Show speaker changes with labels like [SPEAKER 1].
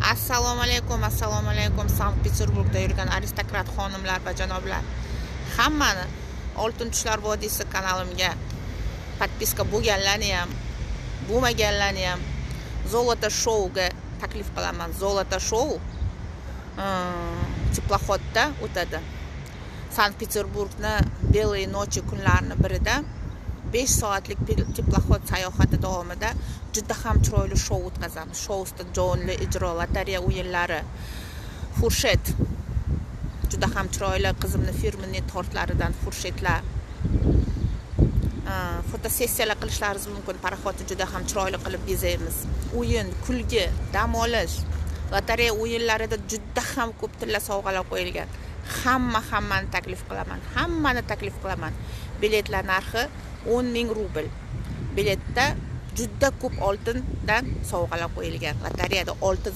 [SPEAKER 1] Assalomu alaykum. Sankt-Peterburgda yurgan aristokrat xonimlar va janoblar. Hammani Oltin tushlar vodiysi kanalimga podpiska bo'lganlarni ham, bo'lmaganlarni ham Zolota shouga taklif qilaman. Zolota shou teploxodda o'tadi. Sankt-Peterburgni Белые ночи kunlarining birida 5 soatlik teploxod sayohati davomida juda ham chiroyli shou o'tkazamiz. Shouda jonli ijro, lotereya o'yinlari, furshet. Juda ham chiroyli qizimning firmenniy tortlaridan furshetlar. Fotosessiyalar qilishlaringiz mumkin. Paraxodni juda ham chiroyli qilib bezaymiz. O'yin, kulgi, dam olish, lotereya o'yinlarida juda ham ko'p tilla sovg'alar qo'yilgan. Hammani taklif qilaman. Biletlar narxi 10,000 rubl. Biletda juda ko'p oltindan sovg'alar qo'yilgan. Lotereyada oltin